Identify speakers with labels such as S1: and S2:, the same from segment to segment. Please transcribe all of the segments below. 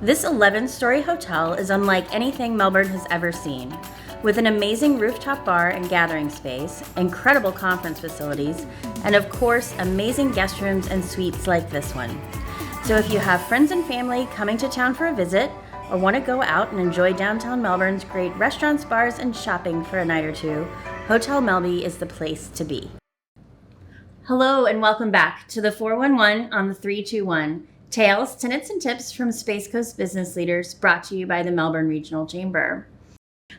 S1: This 11-story hotel is unlike anything Melbourne has ever seen. With an amazing rooftop bar and gathering space, incredible conference facilities, and of course, amazing guest rooms and suites like this one. So if you have friends and family coming to town for a visit, or want to go out and enjoy downtown Melbourne's great restaurants, bars, and shopping for a night or two, Hotel Melby is the place to be. Hello and welcome back to the 411 on the 321. Tales, Tenets, and Tips from Space Coast business leaders, brought to you by the Melbourne Regional Chamber.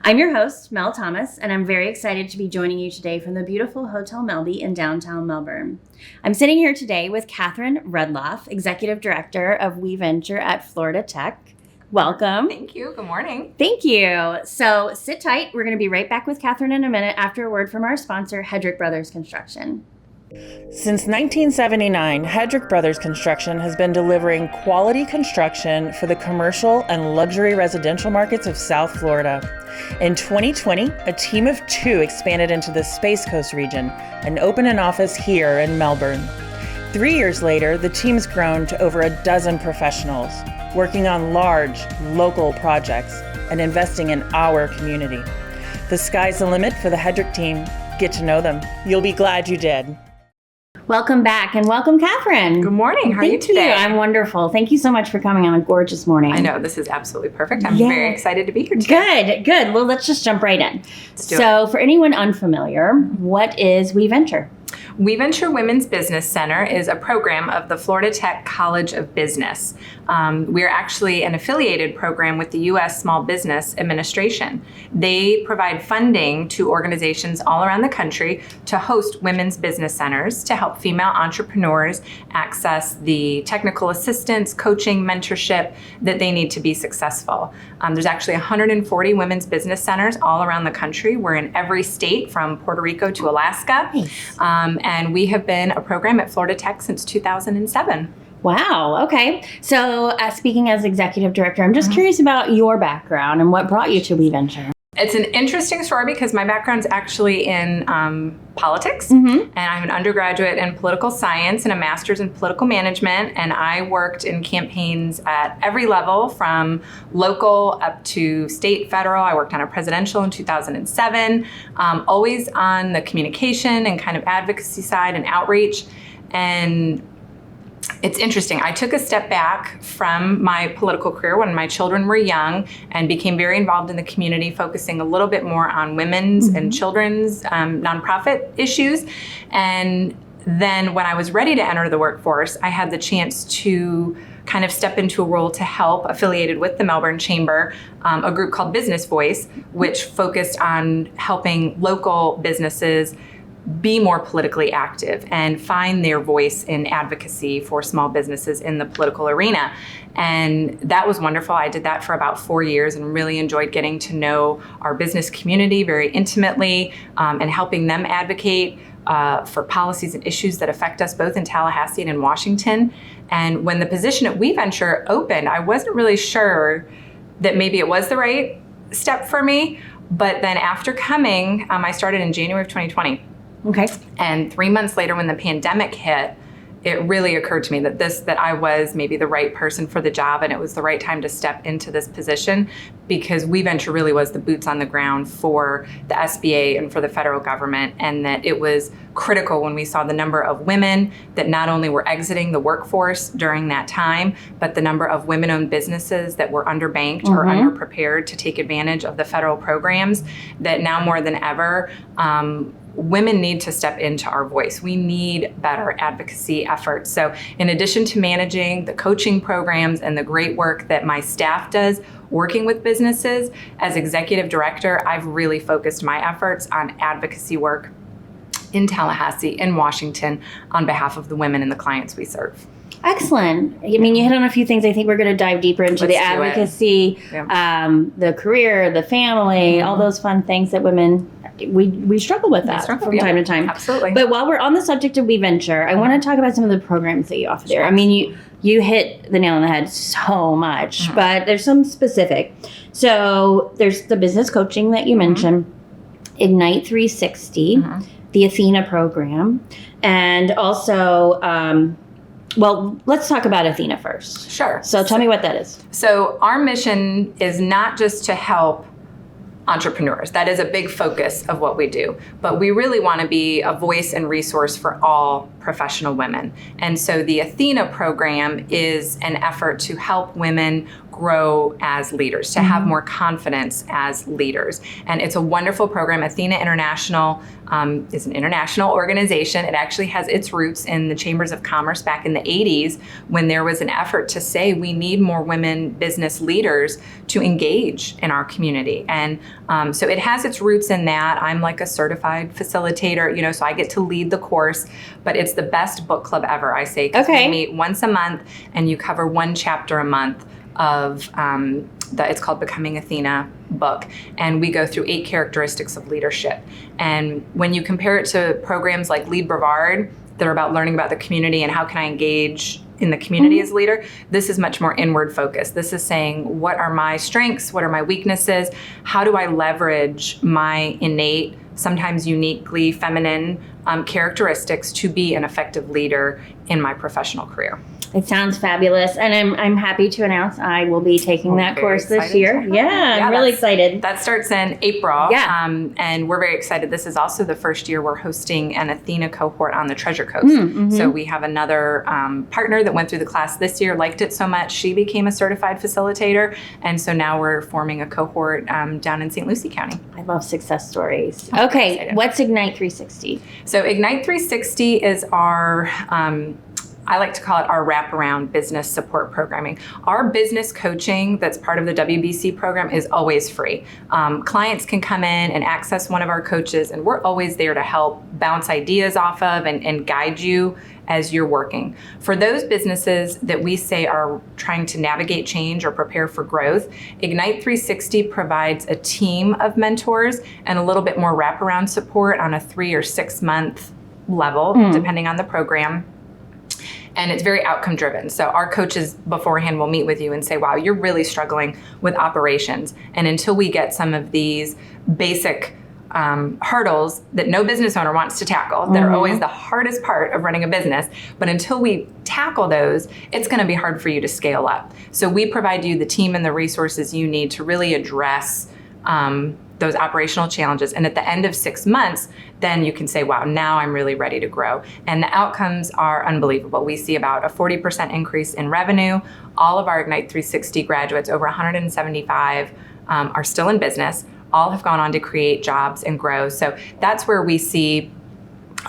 S1: I'm your host, Mel Thomas, and I'm very excited to be joining you today from the beautiful Hotel Melby in downtown Melbourne. I'm sitting here today with Kathryn Rudloff, Executive Director of WeVenture at Florida Tech. Welcome.
S2: Thank you. Good morning.
S1: Thank you. So sit tight. We're going to be right back with Kathryn in a minute after a word from our sponsor, Hedrick Brothers Construction.
S3: Since 1979, Hedrick Brothers Construction has been delivering quality construction for the commercial and luxury residential markets of South Florida. In 2020, a team of 2 expanded into the Space Coast region and opened an office here in Melbourne. 3 years later, the team's grown to over a dozen professionals, working on large, local projects and investing in our community. The sky's the limit for the Hedrick team. Get to know them. You'll be glad you did.
S1: Welcome back and welcome, Kathryn.
S2: Good morning. How are you
S1: Thank
S2: today?
S1: you. I'm wonderful. Thank you so much for coming on a gorgeous morning.
S2: I know, this is absolutely perfect. I'm very excited to be here today.
S1: Good. Well, let's just jump right in.
S2: Let's do
S1: So for anyone unfamiliar, what is WeVenture?
S2: WeVenture Women's Business Center is a program of the Florida Tech College of Business. We're actually an affiliated program with the U.S. Small Business Administration. They provide funding to organizations all around the country to host women's business centers to help female entrepreneurs access the technical assistance, coaching, mentorship that they need to be successful. There's actually 140 women's business centers all around the country. We're in every state from Puerto Rico to Alaska.
S1: Nice.
S2: And we have been a program at Florida Tech since 2007.
S1: Wow. Okay. So speaking as executive director, I'm just curious about your background and what brought you to WeVenture.
S2: It's an interesting story because my background's actually in politics,
S1: Mm-hmm.
S2: and I'm an undergraduate in political science and a master's in political management, and I worked in campaigns at every level from local up to state, federal. I worked on a presidential in 2007, always on the communication and kind of advocacy side and outreach. And it's interesting. I took a step back from my political career when my children were young and became very involved in the community, focusing a little bit more on women's and children's nonprofit issues. And then when I was ready to enter the workforce, I had the chance to kind of step into a role to help, affiliated with the Melbourne Chamber, a group called Business Voice, which focused on helping local businesses be more politically active and find their voice in advocacy for small businesses in the political arena. And that was wonderful. I did that for about 4 years and really enjoyed getting to know our business community very intimately and helping them advocate for policies and issues that affect us both in Tallahassee and in Washington. And when the position at WeVenture opened, I wasn't really sure that maybe it was the right step for me. But then after coming, I started in January of 2020.
S1: Okay.
S2: And 3 months later, when the pandemic hit, it really occurred to me that I was maybe the right person for the job, and it was the right time to step into this position because WeVenture really was the boots on the ground for the SBA and for the federal government, and that it was critical when we saw the number of women that not only were exiting the workforce during that time, but the number of women-owned businesses that were underbanked or underprepared to take advantage of the federal programs, that now more than ever, women need to step into our voice. We need better advocacy efforts. So in addition to managing the coaching programs and the great work that my staff does working with businesses, as executive director, I've really focused my efforts on advocacy work in Tallahassee, in Washington, on behalf of the women and the clients we serve.
S1: Excellent. I mean, you hit on a few things. I think we're going to dive deeper into the advocacy, the career, the family, all those fun things that women, we struggle with that from time to time.
S2: Absolutely.
S1: But while we're on the subject of WeVenture, I want to talk about some of the programs that you offer there. I mean, you hit the nail on the head so much, but there's some specific. So there's the business coaching that you mentioned, Ignite 360, the Athena program, and also Well, let's talk about Athena first.
S2: Sure.
S1: So tell me what that is.
S2: So our mission is not just to help entrepreneurs. That is a big focus of what we do. But we really want to be a voice and resource for all professional women. And so the Athena program is an effort to help women grow as leaders, to have more confidence as leaders. And it's a wonderful program. Athena International is an international organization. It actually has its roots in the Chambers of Commerce back in the 80s, when there was an effort to say we need more women business leaders to engage in our community. And so it has its roots in that. I'm like a certified facilitator, so I get to lead the course, but it's the best book club ever, I say, because we meet once a month and you cover one chapter a month of it's called Becoming Athena book. And we go through 8 characteristics of leadership. And when you compare it to programs like Lead Brevard that are about learning about the community and how can I engage in the community as a leader, this is much more inward focused. This is saying, what are my strengths? What are my weaknesses? How do I leverage my innate, sometimes uniquely feminine characteristics to be an effective leader in my professional career?
S1: It sounds fabulous, and I'm happy to announce I will be taking that course this year. Yeah, I'm really excited.
S2: That starts in April.
S1: Yeah.
S2: And we're very excited. This is also the first year we're hosting an Athena cohort on the Treasure Coast. So we have another partner that went through the class this year, liked it so much, she became a certified facilitator. And so now we're forming a cohort down in St. Lucie County.
S1: I love success stories. Okay, what's Ignite 360?
S2: So Ignite 360 is our I like to call it our wraparound business support programming. Our business coaching that's part of the WBC program is always free. Clients can come in and access one of our coaches, and we're always there to help bounce ideas off of and guide you as you're working. For those businesses that we say are trying to navigate change or prepare for growth, Ignite 360 provides a team of mentors and a little bit more wraparound support on a 3 or 6 month level, depending on the program. And it's very outcome driven. So our coaches beforehand will meet with you and say, wow, you're really struggling with operations. And until we get some of these basic hurdles that no business owner wants to tackle, that are always the hardest part of running a business, but until we tackle those, it's gonna be hard for you to scale up. So we provide you the team and the resources you need to really address those operational challenges. And at the end of 6 months, then you can say, wow, now I'm really ready to grow. And the outcomes are unbelievable. We see about a 40% increase in revenue. All of our Ignite 360 graduates, over 175, are still in business. All have gone on to create jobs and grow. So that's where we see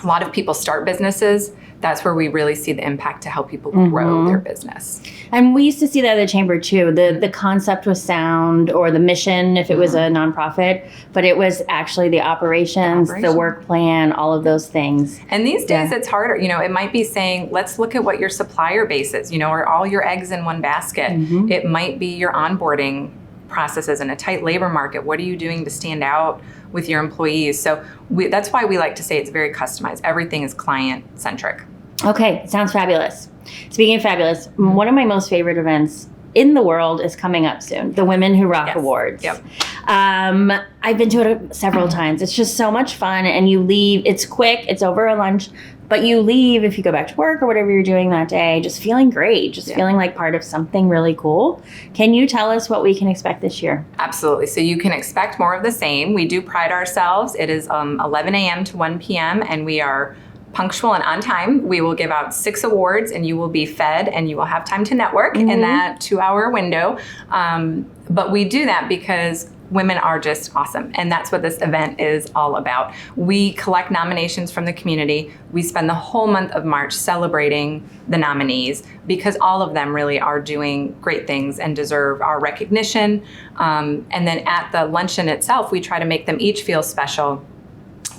S2: a lot of people start businesses. That's where we really see the impact to help people grow their business.
S1: And we used to see that at the chamber too. The concept was sound, or the mission if it was a nonprofit, but it was actually the operations, the work plan, all of those things.
S2: And these days it's harder. It might be saying, let's look at what your supplier base is, are all your eggs in one basket. It might be your onboarding processes in a tight labor market. What are you doing to stand out with your employees? So that's why we like to say it's very customized. Everything is client centric.
S1: Okay, sounds fabulous. Speaking of fabulous, one of my most favorite events in the world is coming up soon, the Women Who Rock Awards.
S2: Yep.
S1: I've been to it several times. It's just so much fun, and you leave, it's quick, it's over a lunch, but you leave, if you go back to work or whatever you're doing that day, just feeling great, just feeling like part of something really cool. Can you tell us what we can expect this year?
S2: Absolutely. So you can expect more of the same. We do pride ourselves. It is 11 a.m. to 1 p.m. and we are punctual and on time. We will give out 6 awards, and you will be fed, and you will have time to network in that 2-hour window. But we do that because women are just awesome. And that's what this event is all about. We collect nominations from the community. We spend the whole month of March celebrating the nominees, because all of them really are doing great things and deserve our recognition. And then at the luncheon itself, we try to make them each feel special.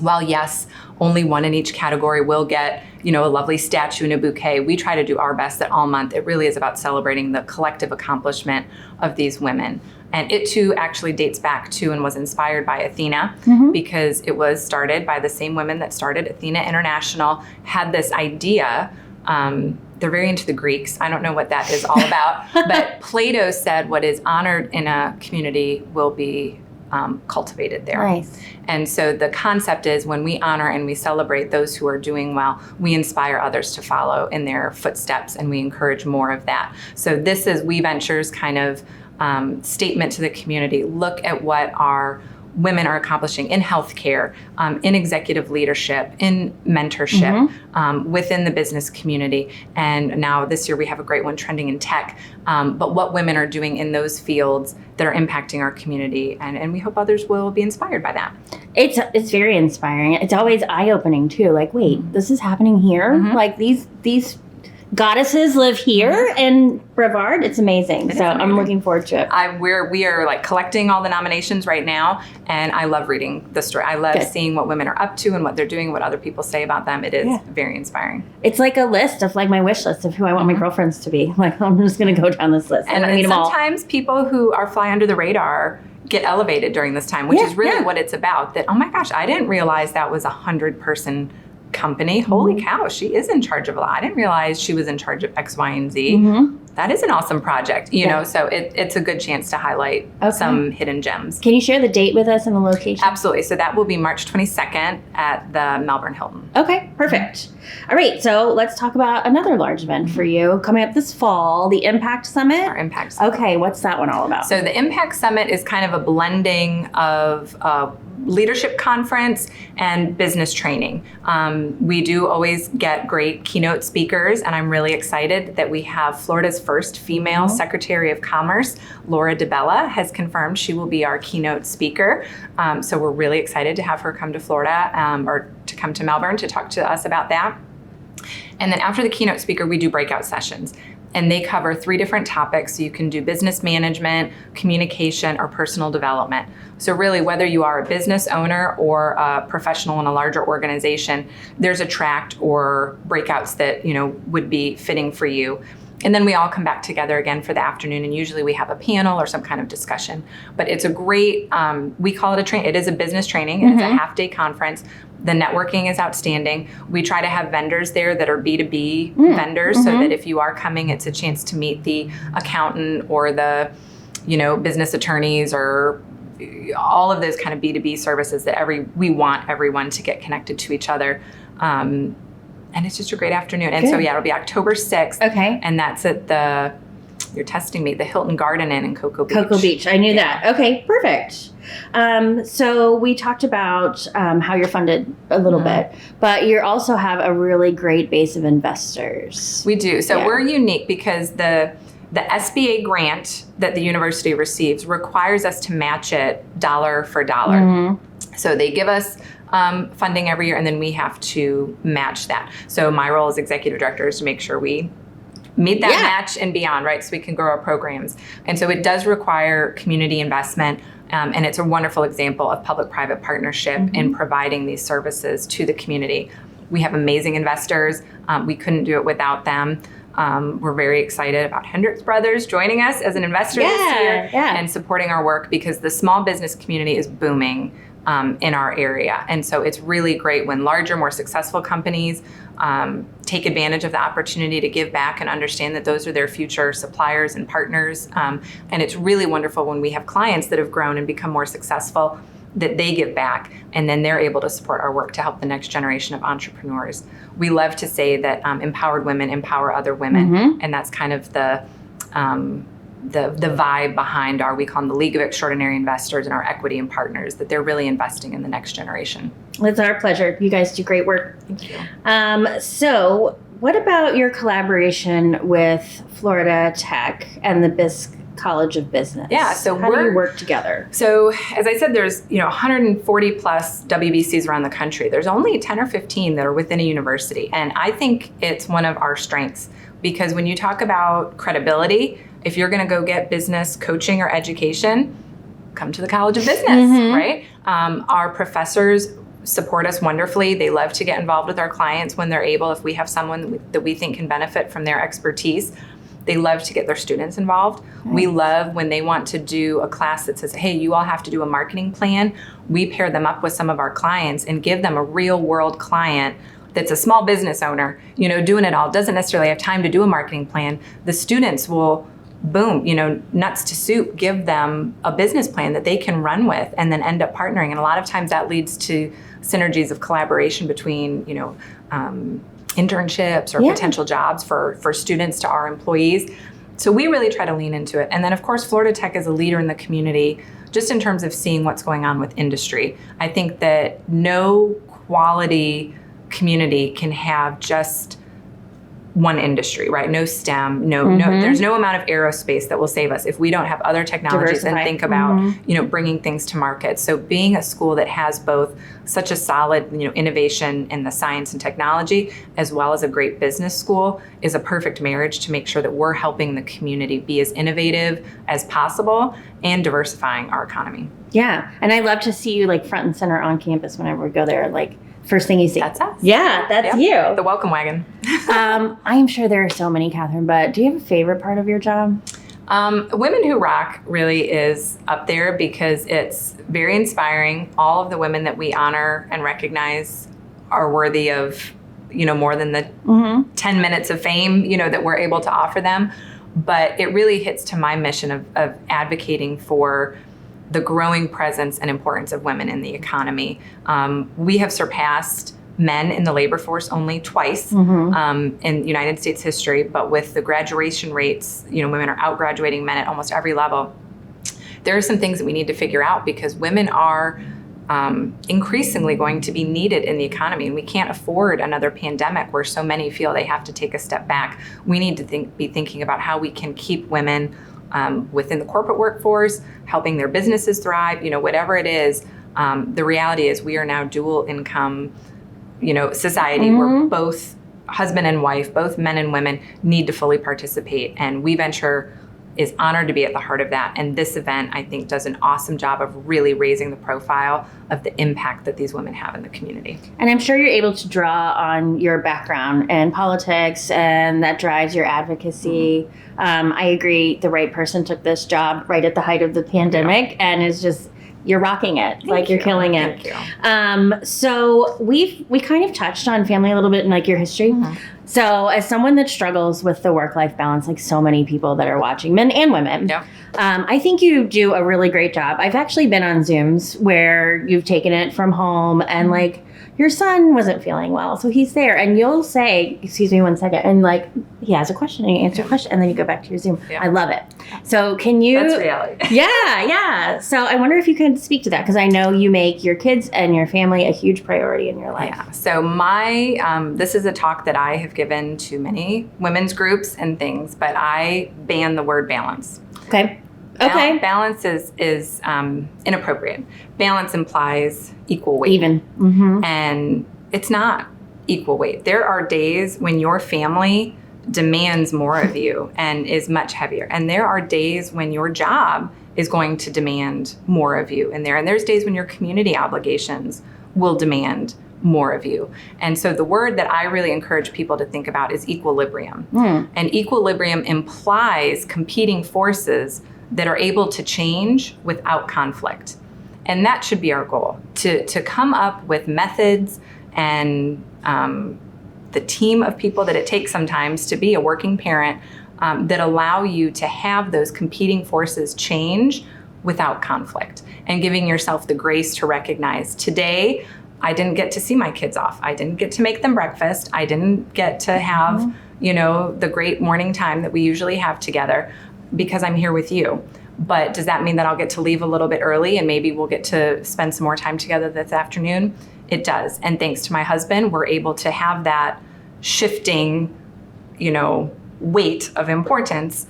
S2: While yes, only one in each category will get, a lovely statue and a bouquet, we try to do our best that all month. It really is about celebrating the collective accomplishment of these women. And it too actually dates back to and was inspired by Athena, because it was started by the same women that started Athena International, had this idea. They're very into the Greeks. I don't know what that is all about, but Plato said what is honored in a community will be cultivated there.
S1: Nice.
S2: And so the concept is when we honor and we celebrate those who are doing well, we inspire others to follow in their footsteps, and we encourage more of that. So this is We Venture's kind of statement to the community. Look at what our women are accomplishing in healthcare, in executive leadership, in mentorship, within the business community. And now this year we have a great one trending in tech, but what women are doing in those fields that are impacting our community. And we hope others will be inspired by that.
S1: It's very inspiring. It's always eye-opening too. Like, wait, this is happening here? Like these goddesses live here in Brevard. It's amazing. I'm looking forward to it.
S2: We are like collecting all the nominations right now, and I love reading the story. I love seeing what women are up to and what they're doing, what other people say about them. It is very inspiring.
S1: It's like a list of like my wish list of who I want my girlfriends to be. Like, I'm just going to go down this list.
S2: And sometimes people who are fly under the radar get elevated during this time, which is really what it's about. That, oh my gosh, I didn't realize that was 100-person company. Holy cow, she is in charge of a lot. I didn't realize she was in charge of X, Y, and Z. That is an awesome project, you know, so it's a good chance to highlight some hidden gems.
S1: Can you share the date with us and the location?
S2: Absolutely. So that will be March 22nd at the Melbourne Hilton.
S1: Okay, perfect. All right, so let's talk about another large event for you coming up this fall, the Impact Summit.
S2: Our Impact Summit.
S1: Okay, what's that one all about?
S2: So the Impact Summit is kind of a blending of leadership conference and business training. We do always get great keynote speakers, and I'm really excited that we have Florida's first female Secretary of Commerce, Laura DeBella, has confirmed she will be our keynote speaker. So we're really excited to have her come to Florida or to come to Melbourne to talk to us about that. And then after the keynote speaker, we do breakout sessions. And they cover 3 different topics. So you can do business management, communication, or personal development. So really, whether you are a business owner or a professional in a larger organization, there's a tract or breakouts that, you know, would be fitting for you. And then we all come back together again for the afternoon, and usually we have a panel or some kind of discussion. But it's a great, we call it a training. It is a business training, and it's a half-day conference. The networking is outstanding. We try to have vendors there that are B2B vendors, so that if you are coming, it's a chance to meet the accountant or the, you know, business attorneys or all of those kind of B2B services that we want everyone to get connected to each other. And it's just a great afternoon. And so, it'll be October 6th.
S1: Okay.
S2: And that's at you're testing me, the Hilton Garden Inn in Cocoa Beach.
S1: Cocoa Beach. I knew that. Okay, perfect. So we talked about how you're funded a little bit, but you also have a really great base of investors.
S2: We do. So we're unique because the SBA grant that the university receives requires us to match it dollar for dollar. So they give us funding every year, and then we have to match that. So my role as executive director is to make sure we meet that match and beyond, right? So we can grow our programs. And so it does require community investment. And it's a wonderful example of public-private partnership in providing these services to the community. We have amazing investors. We couldn't do it without them. We're very excited about Hendricks Brothers joining us as an investor this year and supporting our work, because the small business community is booming in our area. And so it's really great when larger, more successful companies take advantage of the opportunity to give back and understand that those are their future suppliers and partners. And it's really wonderful when we have clients that have grown and become more successful, that they give back, and then they're able to support our work to help the next generation of entrepreneurs. We love to say that empowered women empower other women, and that's kind of the vibe behind we call them the League of Extraordinary Investors and our equity and partners, that they're really investing in the next generation.
S1: It's our pleasure. You guys do great work.
S2: Thank you.
S1: So what about your collaboration with Florida Tech and the BISC College of Business?
S2: Yeah, so
S1: how do you work together?
S2: So as I said, there's 140 plus WBCs around the country. There's only 10 or 15 that are within a university. And I think it's one of our strengths, because when you talk about credibility, if you're going to go get business coaching or education, come to the College of Business, right? Our professors support us wonderfully. They love to get involved with our clients when they're able. If we have someone that we think can benefit from their expertise, they love to get their students involved. Nice. We love when they want to do a class that says, hey, you all have to do a marketing plan. We pair them up with some of our clients and give them a real world client that's a small business owner, doing it all, doesn't necessarily have time to do a marketing plan. The students will boom, nuts to soup, give them a business plan that they can run with and then end up partnering. And a lot of times that leads to synergies of collaboration between, internships or potential jobs for students to our employees. So we really try to lean into it. And then of course, Florida Tech is a leader in the community, just in terms of seeing what's going on with industry. I think that no quality community can have just one industry, right? No STEM, no, there's no amount of aerospace that will save us if we don't have other technologies and think about, bringing things to market. So being a school that has both such a solid, innovation in the science and technology, as well as a great business school, is a perfect marriage to make sure that we're helping the community be as innovative as possible and diversifying our economy.
S1: Yeah. And I love to see you like front and center on campus whenever we go there, like first thing you see.
S2: That's us.
S1: Yeah, that's you.
S2: The welcome wagon.
S1: I'm sure there are so many, Kathryn, but do you have a favorite part of your job?
S2: Women Who Rock really is up there because it's very inspiring. All of the women that we honor and recognize are worthy of, more than the 10 minutes of fame, that we're able to offer them. But it really hits to my mission of advocating for the growing presence and importance of women in the economy. We have surpassed men in the labor force only twice in United States history, but with the graduation rates, women are out-graduating men at almost every level. There are some things that we need to figure out because women are increasingly going to be needed in the economy, and we can't afford another pandemic where so many feel they have to take a step back. We need to be thinking about how we can keep women within the corporate workforce, helping their businesses thrive, whatever it is. The reality is we are now dual income, society where both husband and wife, both men and women need to fully participate. And We Venture is honored to be at the heart of that. And this event, I think, does an awesome job of really raising the profile of the impact that these women have in the community.
S1: And I'm sure you're able to draw on your background in politics, and that drives your advocacy. I agree, the right person took this job right at the height of the pandemic, and is just, you're rocking it. You're killing it.
S2: Thank you.
S1: So we kind of touched on family a little bit and your history. So as someone that struggles with the work-life balance, like so many people that are watching, men and women, I think you do a really great job. I've actually been on Zooms where you've taken it from home and your son wasn't feeling well, so he's there, and you'll say, excuse me one second, and he has a question, and you answer a question, and then you go back to your Zoom. I love it. So can you...
S2: That's reality.
S1: Yeah. So I wonder if you could speak to that, because I know you make your kids and your family a huge priority in your life.
S2: Yeah. So this is a talk that I have given to many women's groups and things, but I ban the word balance.
S1: Okay.
S2: Balance is inappropriate. Balance implies equal weight.
S1: Even.
S2: And it's not equal weight. There are days when your family demands more of you and is much heavier. And there are days when your job is going to demand more of you in there. And there's days when your community obligations will demand more of you. And so the word that I really encourage people to think about is equilibrium. And equilibrium implies competing forces that are able to change without conflict. And that should be our goal, to come up with methods and the team of people that it takes sometimes to be a working parent that allow you to have those competing forces change without conflict, and giving yourself the grace to recognize, today, I didn't get to see my kids off. I didn't get to make them breakfast. I didn't get to have, the great morning time that we usually have together, because I'm here with you. But does that mean that I'll get to leave a little bit early and maybe we'll get to spend some more time together this afternoon? It does. And thanks to my husband, we're able to have that shifting, weight of importance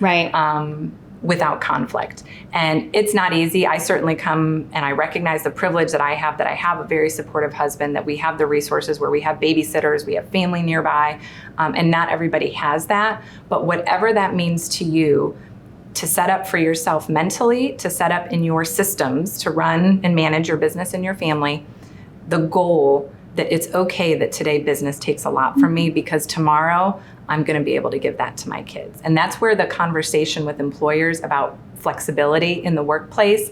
S2: without conflict. And it's not easy. I certainly come and I recognize the privilege that I have a very supportive husband, that we have the resources where we have babysitters, we have family nearby, and not everybody has that. But whatever that means to you, to set up for yourself mentally, to set up in your systems, to run and manage your business and your family, the goal that it's okay that today business takes a lot from me, because tomorrow I'm going to be able to give that to my kids. And that's where the conversation with employers about flexibility in the workplace,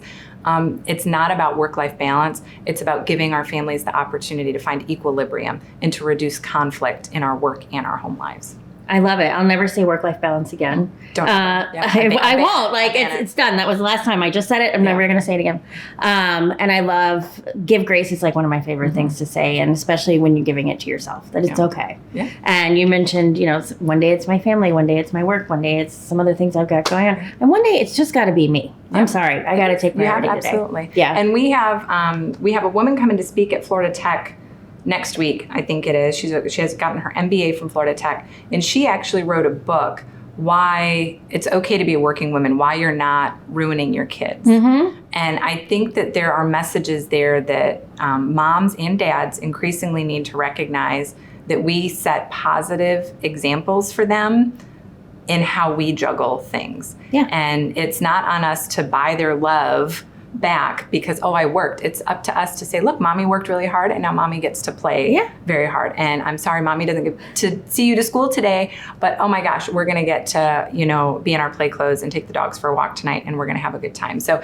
S2: it's not about work-life balance. It's about giving our families the opportunity to find equilibrium and to reduce conflict in our work and our home lives.
S1: I love it. I'll never say work-life balance again.
S2: Don't.
S1: I won't. Like, it's done. That was the last time. I just said it. I'm never going to say it again. And I love give grace is like one of my favorite things to say, and especially when you're giving it to yourself, that it's okay.
S2: Yeah.
S1: And you mentioned, one day it's my family, one day it's my work, one day it's some other things I've got going on, and one day it's just got to be me. Yeah. I'm sorry. I got to take priority today.
S2: Absolutely.
S1: Yeah.
S2: And we have a woman coming to speak at Florida Tech next week, I think it is. She has gotten her MBA from Florida Tech, and she actually wrote a book, Why It's Okay to Be a Working Woman, Why You're Not Ruining Your Kids. Mm-hmm. And I think that there are messages there that moms and dads increasingly need to recognize, that we set positive examples for them in how we juggle things. Yeah. And it's not on us to buy their love back because, I worked. It's up to us to say, look, mommy worked really hard, and now mommy gets to play very hard. And I'm sorry, mommy doesn't get to see you to school today, but oh my gosh, we're going to get to, be in our play clothes and take the dogs for a walk tonight, and we're going to have a good time. So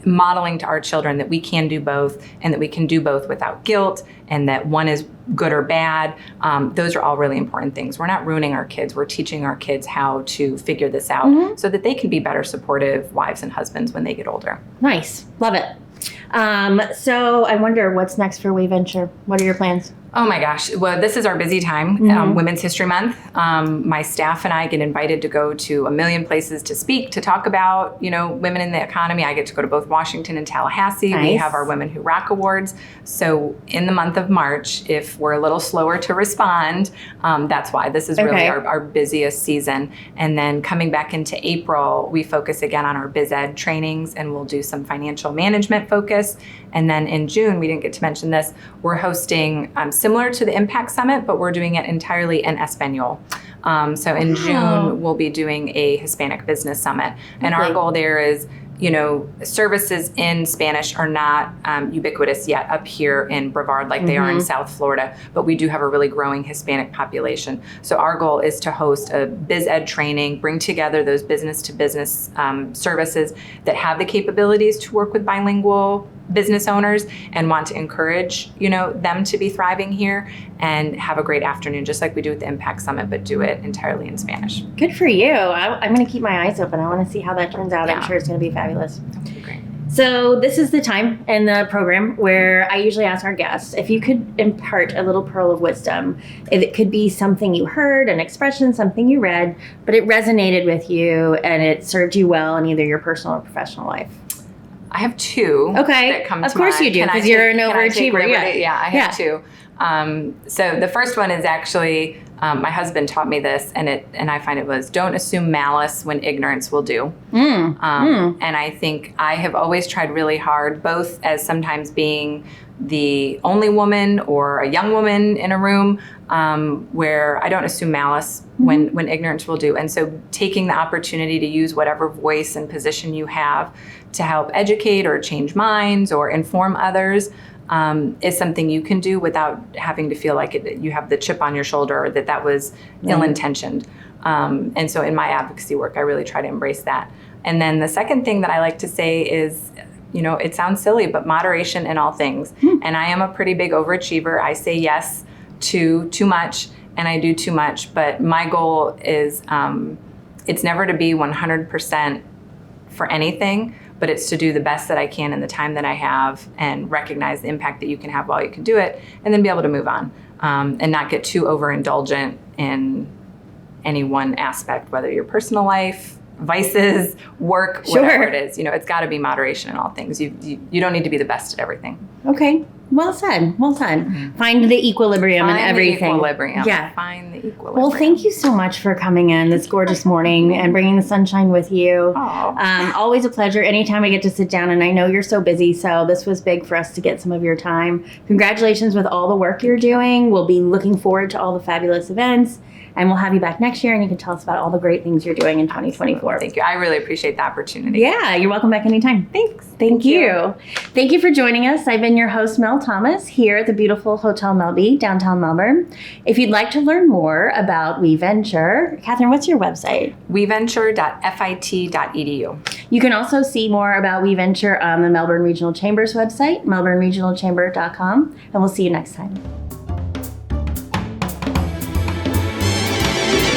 S2: modeling to our children that we can do both, and that we can do both without guilt, and that one is good or bad. Those are all really important things. We're not ruining our kids. We're teaching our kids how to figure this out so that they can be better supportive wives and husbands when they get older.
S1: Nice. Love it. So I wonder what's next for We Venture. What are your plans?
S2: Oh my gosh. Well, this is our busy time, Women's History Month. My staff and I get invited to go to a million places to speak, to talk about, women in the economy. I get to go to both Washington and Tallahassee. Nice. We have our Women Who Rock Awards. So in the month of March, if we're a little slower to respond, that's why. This is really our busiest season. And then coming back into April, we focus again on our biz ed trainings, and we'll do some financial management focus. And then in June, we didn't get to mention this, we're hosting similar to the Impact Summit, but we're doing it entirely in Espanol. So in June, we'll be doing a Hispanic Business Summit. And our goal there is, services in Spanish are not ubiquitous yet up here in Brevard like they are in South Florida, but we do have a really growing Hispanic population. So our goal is to host a biz ed training, bring together those business to business services that have the capabilities to work with bilingual business owners and want to encourage, them to be thriving here, and have a great afternoon, just like we do with the Impact Summit, but do it entirely in Spanish.
S1: Good for you. I'm going to keep my eyes open. I want to see how that turns out. Yeah. I'm sure it's going to be fabulous.
S2: Okay, great.
S1: So this is the time in the program where I usually ask our guests if you could impart a little pearl of wisdom. If it could be something you heard, an expression, something you read, but it resonated with you and it served you well in either your personal or professional life.
S2: I have two that come to mind.
S1: Of course you do, because you're an overachiever.
S2: Yeah, I have two. So the first one is actually, my husband taught me this, and I find it was, don't assume malice when ignorance will do. And I think I have always tried really hard, both as sometimes being the only woman or a young woman in a room, where I don't assume malice when ignorance will do. And so taking the opportunity to use whatever voice and position you have to help educate or change minds or inform others is something you can do without having to feel like you have the chip on your shoulder, or that was ill-intentioned. And so in my advocacy work, I really try to embrace that. And then the second thing that I like to say is, it sounds silly, but moderation in all things. And I am a pretty big overachiever. I say yes to too much, and I do too much. But my goal is, it's never to be 100% for anything, but it's to do the best that I can in the time that I have, and recognize the impact that you can have while you can do it, and then be able to move on, and not get too overindulgent in any one aspect, whether your personal life, vices, work, whatever it is. It's got to be moderation in all things. You don't need to be the best at everything.
S1: Okay. Well said. Well said. Find the equilibrium in everything.
S2: Find the equilibrium.
S1: Yeah.
S2: Find the equilibrium.
S1: Well, thank you so much for coming in this gorgeous morning and bringing the sunshine with you. Always a pleasure. Anytime I get to sit down, and I know you're so busy, so this was big for us to get some of your time. Congratulations with all the work you're doing. We'll be looking forward to all the fabulous events. And we'll have you back next year, and you can tell us about all the great things you're doing in 2024.
S2: Thank you. I really appreciate the opportunity.
S1: Yeah, you're welcome back anytime.
S2: Thanks.
S1: Thank you. Thank you for joining us. I've been your host, Mel Thomas, here at the beautiful Hotel Melby, downtown Melbourne. If you'd like to learn more about We Venture, Kathryn, what's your website?
S2: weventure.fit.edu.
S1: You can also see more about We Venture on the Melbourne Regional Chamber's website, melbourneregionalchamber.com, and we'll see you next time.